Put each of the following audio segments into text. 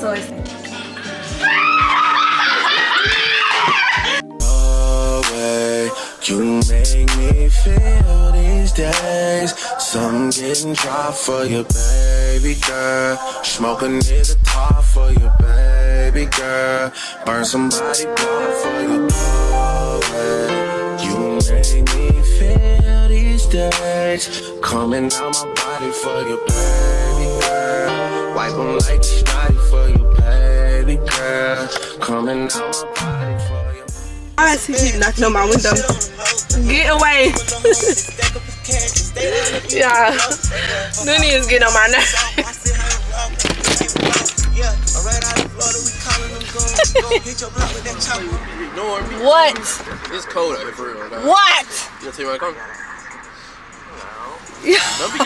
so excited. You make me feel these days. Something getting dry for you, baby girl. Smoke a nigga top for you, baby girl. Burn somebody blood for you. You make me feel these days. Coming out my body for you, baby girl. Wipe them like a snotty for you, baby girl. Coming out my body for you. I see you knocking on my window. Get away. Yeah. Noonie is getting on my nerves. What? It's cold out here for real. What? You gonna tell me where I come?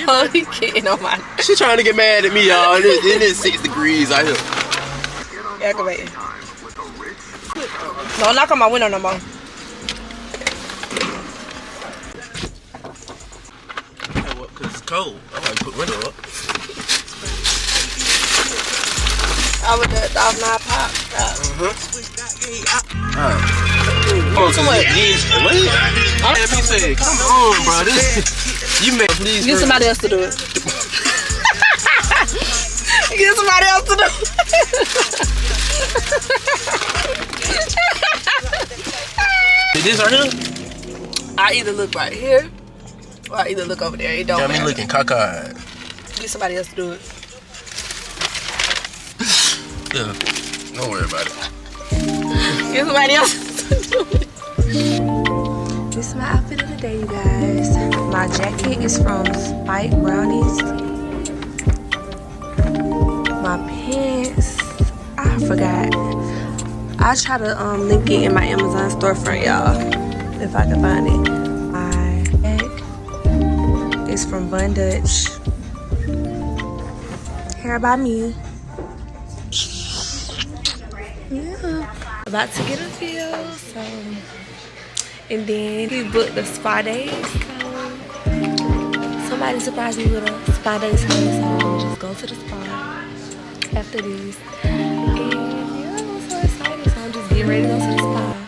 Oh, he getting on my nerves. She trying to get mad at me, y'all. It is 6 degrees out here. Aggravating. Don't knock on my window no more. Cause it's cold. I'm gonna put window up. I would have thought my pop. Alright. Oh, so what? I said, come on, bro. You man, please. Get somebody else to do it. Get somebody else to do it. This right here? I either look right here or I either look over there. It don't Got me matter. looking cockeyed. Get somebody else to do it. Yeah, don't worry about it. Get somebody else to do it. This is my outfit of the day, you guys. My jacket is from Spike Brownies. My pants, I forgot. I'll try to link it in my Amazon storefront, y'all, if I can find it. My bag is from Bun Dutch. Hair by me. Yeah. About to get a feel, so. And then we booked the spa days, so. Somebody surprised me with a spa day today, so we'll just go to the spa after this. Getting ready to go to the spa.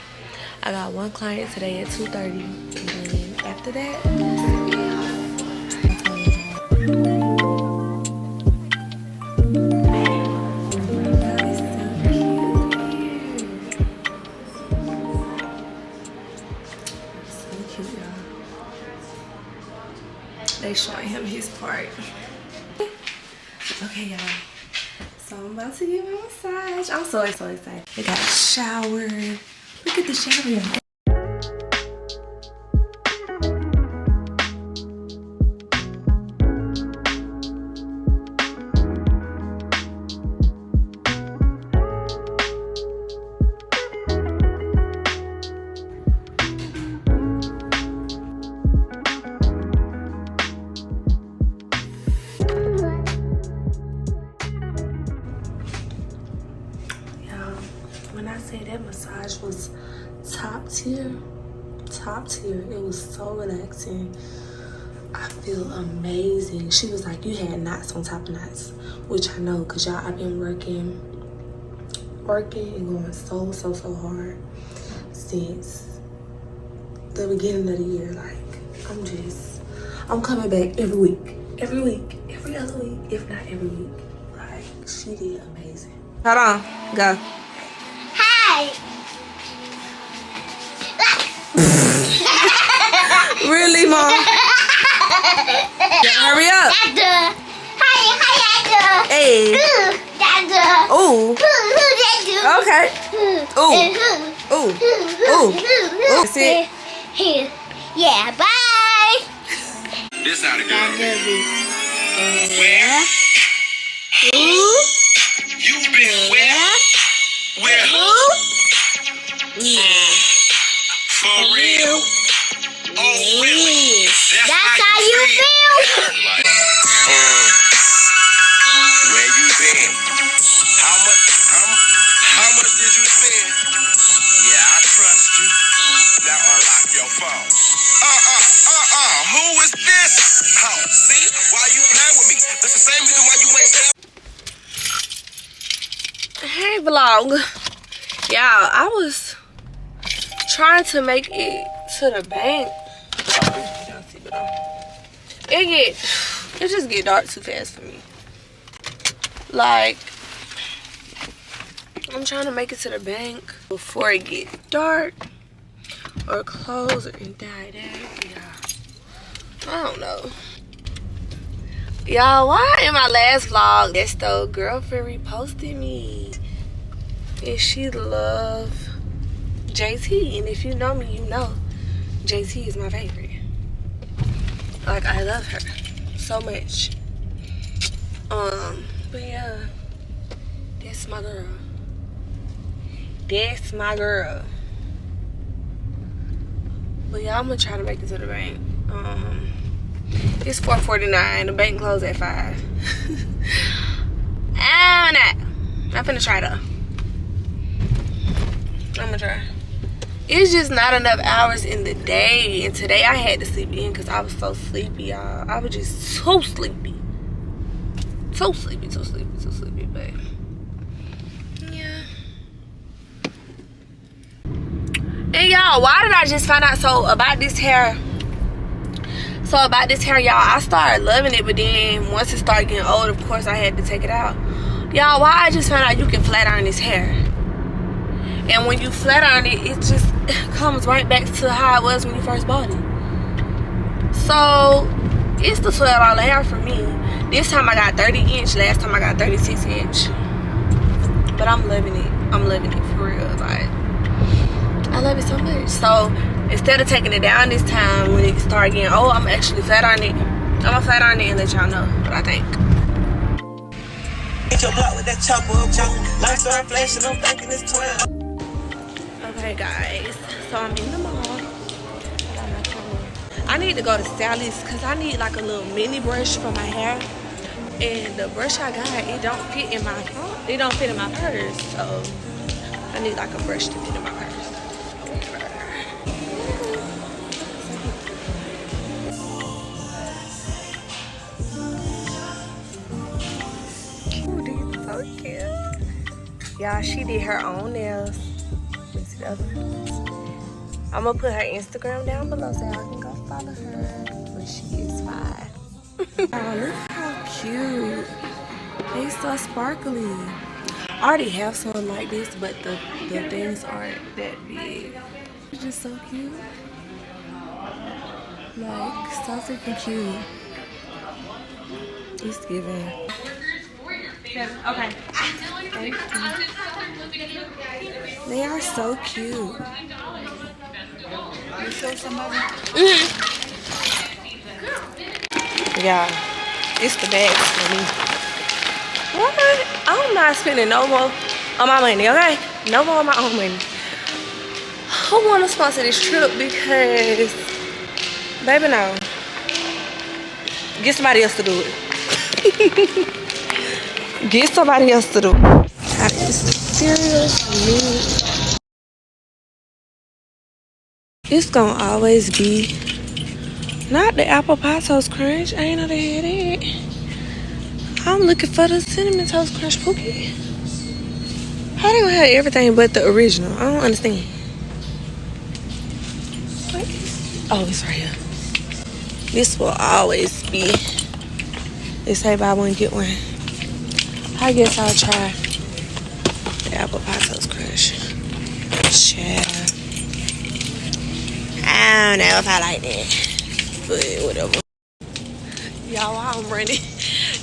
I got one client today at 2:30, and then after that, so cute, y'all. They showing him his part. Okay, y'all. So I'm about to get my massage. I'm so excited. We got a shower. Look at the shower. When I say that massage was top tier, it was so relaxing. I feel amazing. She was like, you had knots on top of knots, which I know, cause y'all, I've been working and going so hard since the beginning of the year. Like, I'm coming back every week, every other week, if not every week. Like, she did amazing. Hold on, go. Really, Mom? Hurry up. Hey. Ooh. Okay. Ooh. Ooh. Ooh. That's it. Yeah, bye. This how to go. Where? Who? You've been where? Where? Who? Yeah. For real? Oh, really? That's how you feel? Where you been? How much did you spend? Yeah, I trust you. Now unlock your phone. Who is this? Oh, see? Why you playing with me? That's the same reason why you ain't staying. bank vlog. Y'all, I was trying to make it to the bank. It just get dark too fast for me. Like, I'm trying to make it to the bank before it get dark or close or die down. Yeah, I don't know. Y'all, why in my last vlog that's the girlfriend reposted me and she love JT? And if you know me, you know JT is my favorite. Like, I love her so much. But yeah, that's my girl. That's my girl. But yeah, I'm gonna try to make it to the bank. It's 4:49. The bank closed at 5. I'm finna try though. I'm gonna try. It's just not enough hours in the day, and today I had to sleep in because I was so sleepy, y'all. I was just so sleepy. So sleepy, but yeah. And y'all, why did I just find out? So about this hair, y'all, I started loving it, but then once it started getting old, of course I had to take it out. Y'all, why I just found out you can flat iron this hair. And when you flat iron it, it just comes right back to how it was when you first bought it. So it's the $12 hair for me. This time I got 30-inch. Last time I got 36-inch. But I'm loving it. I'm loving it for real. Like, I love it so much. So instead of taking it down this time when it started getting old, I'm actually flat ironing it. I'm gonna flat iron it and let y'all know what I think. Hit your block with that chopper up, lights are flashing, I'm thinking it's 12. Okay guys, so I'm in the mall. I need to go to Sally's because I need like a little mini brush for my hair. And the brush I got, it don't fit in my phone. It don't fit in my purse. So I need like a brush to fit in my purse. Ooh, these are so cute. Y'all, she did her own nails. Let's see the other ones. I'm gonna put her Instagram down below so y'all can go follow her. But she is fine. Oh, look how cute. They so sparkly. I already have some like this, but the things aren't that big. It's just so cute. Like, so freaking cute. It's giving. Okay. Thank you. They are so cute. You show somebody? Yeah, it's the bags for me. What? I'm not spending no more on my money, okay? No more on my own money. Who want to sponsor this trip? Because, baby, no. Get somebody else to do it. Get somebody else to do it. Got this cereal for me. It's gonna always be not the apple pie toast crunch. I ain't know they had it. I'm looking for the cinnamon toast crunch cookie. How they gonna have everything but the original? I don't understand. What? Oh, it's right here. This will always be. They say buy one get one. I guess I'll try the apple pie toast crunch. Child. I don't know if I like that, but whatever. Y'all, while I'm running,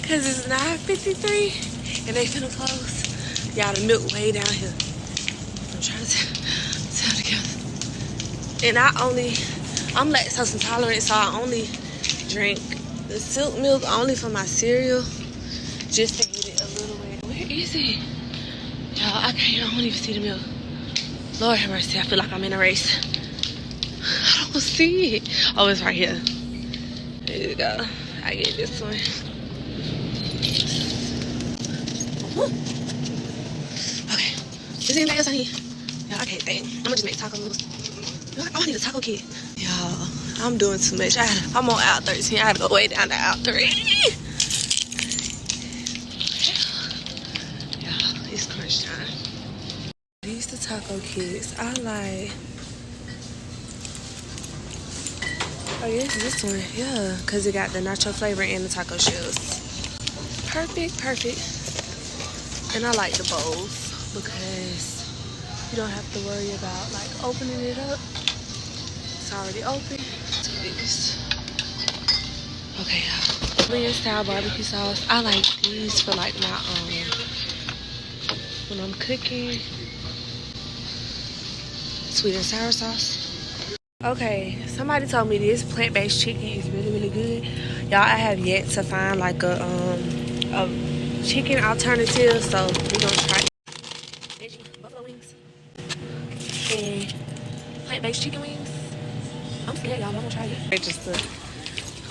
cause it's 9:53 and they finna close. Y'all, the milk way down here. I'm trying to tell together. And I'm lactose intolerant, so I only drink the silk milk only for my cereal, just to get it a little way. Where is it? Y'all, I don't even see the milk. Lord have mercy, I feel like I'm in a race. I don't see it. Oh, it's right here. There you go. I get this one. Okay. Is there anything else I need? Yeah, I can't think. I'm gonna just make tacos. Oh, I need a taco kit. Y'all, I'm doing too much. I'm on out 13. I had to go way down to out 3. Y'all, it's crunch time. these the taco kits. I like. Oh, yes, this one. Yeah, because it got the nacho flavor and the taco shells. Perfect, perfect. And I like the bowls because you don't have to worry about like opening it up. It's already open. Let's do this. Okay, Korean style barbecue sauce. I like these for like my when I'm cooking. Sweet and sour sauce. Okay, somebody told me this plant-based chicken is really, really good. Y'all, I have yet to find like a chicken alternative, so we're gonna try veggie buffalo wings and plant-based chicken wings. I'm scared, y'all. I'm gonna try it. Register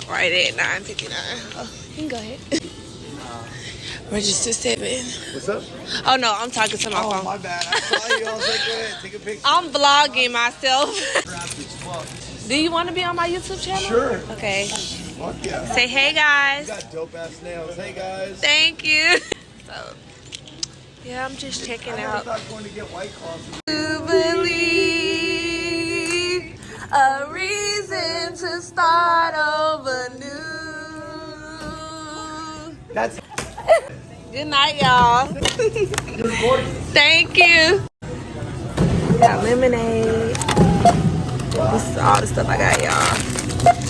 right at $9.59. Oh, you can go ahead. Register 7. What's up? Oh no, I'm talking to my phone. Oh, my bad. I saw you. I was like, go ahead, take a picture. I'm vlogging myself. Do you want to be on my YouTube channel? Sure. Okay. Fuck yeah. Say hey, guys. You got dope ass nails. Hey guys. Thank you. So, yeah, I'm just checking I out. thought going to get White Claws. To believe a reason to start over new. That's Good night, y'all. Thank you. Got lemonade. This is all the stuff I got, y'all.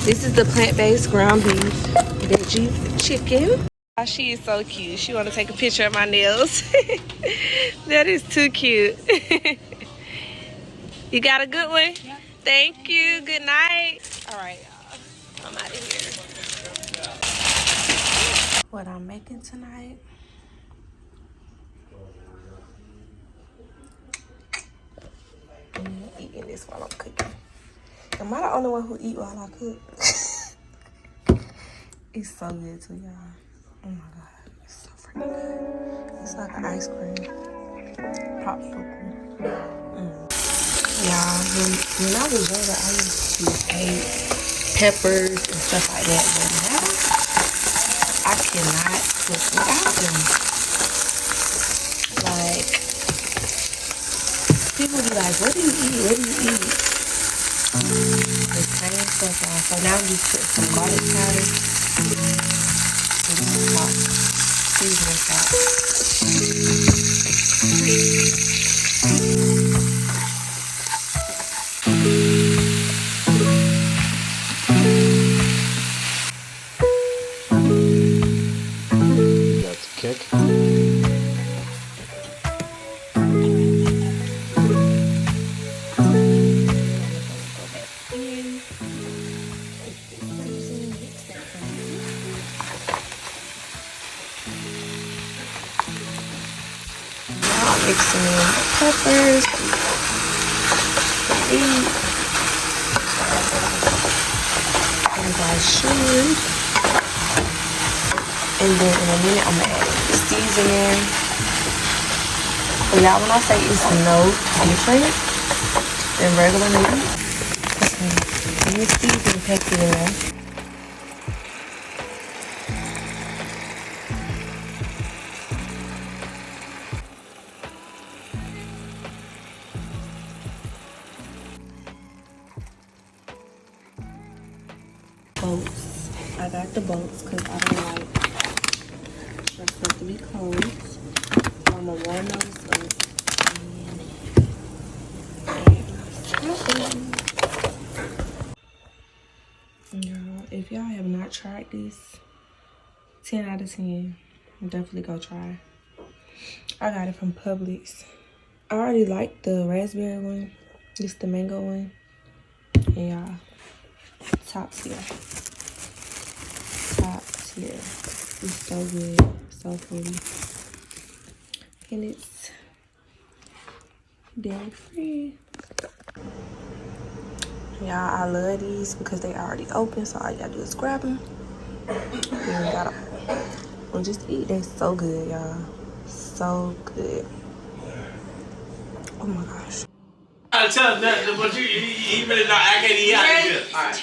This is the plant-based ground beef, veggies, chicken. Oh, she is so cute. She want to take a picture of my nails. That is too cute. You got a good one? Yeah. Thank you. Good night. All right, y'all. I'm out of here. What I'm making tonight. I'm eating this while I'm cooking. Am I the only one who eat while I cook? It's so good too, y'all. Oh my god, it's so freaking good. It's like an ice cream popsicle. Y'all, when I was younger, I used to hate peppers and stuff like that, but now I cannot cook without them. Like, people be like, what do you eat? What do you eat? The same stuff, y'all. So now I'm just putting some garlic powder and some salt, seasoning salt. that's a kick. Mixing in the peppers, the meat, as I should. And then in a minute, I'm gonna add the seasoning. So y'all, when I say it's no different than regular meat, and the seasoning packed in there. Boats. I got the boats because I don't like my stuff to be cold. So I'm gonna warm those up and y'all, if y'all have not tried this, 10 out of 10. Definitely go try. I got it from Publix. I already like the raspberry one. This the mango one. And y'all, top tier. Top tier. It's so good. So pretty. And it's dairy free. Y'all, I love these because they already open. So all you gotta do is grab them. And you gotta just eat. They're so good, y'all. So good. Oh my gosh. I tell him nothing, but he really not. I can't eat out of here. All right,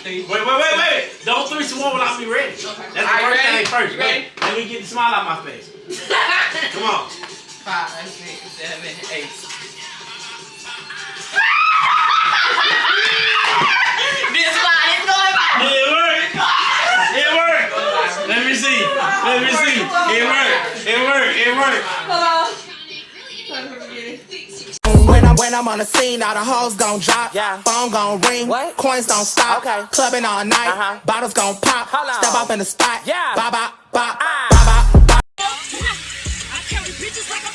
wait. Don't 3, 2, 1 without me ready. That's the first thing first. Ready? Let me get the smile out my face. Come on. 5, 6, 7, 8. This line is going by. It worked. It worked. Let me see. Let me see. It worked. It worked. It worked. When I'm on the scene, all the hoes gon' drop. Yeah. Phone gon' ring. What? Coins don't stop. Okay. Clubbing all night. Bottles gon' pop. Step off in the spot. Yeah. Bop, bop, bop. Bop, bop, bop. I carry bitches like a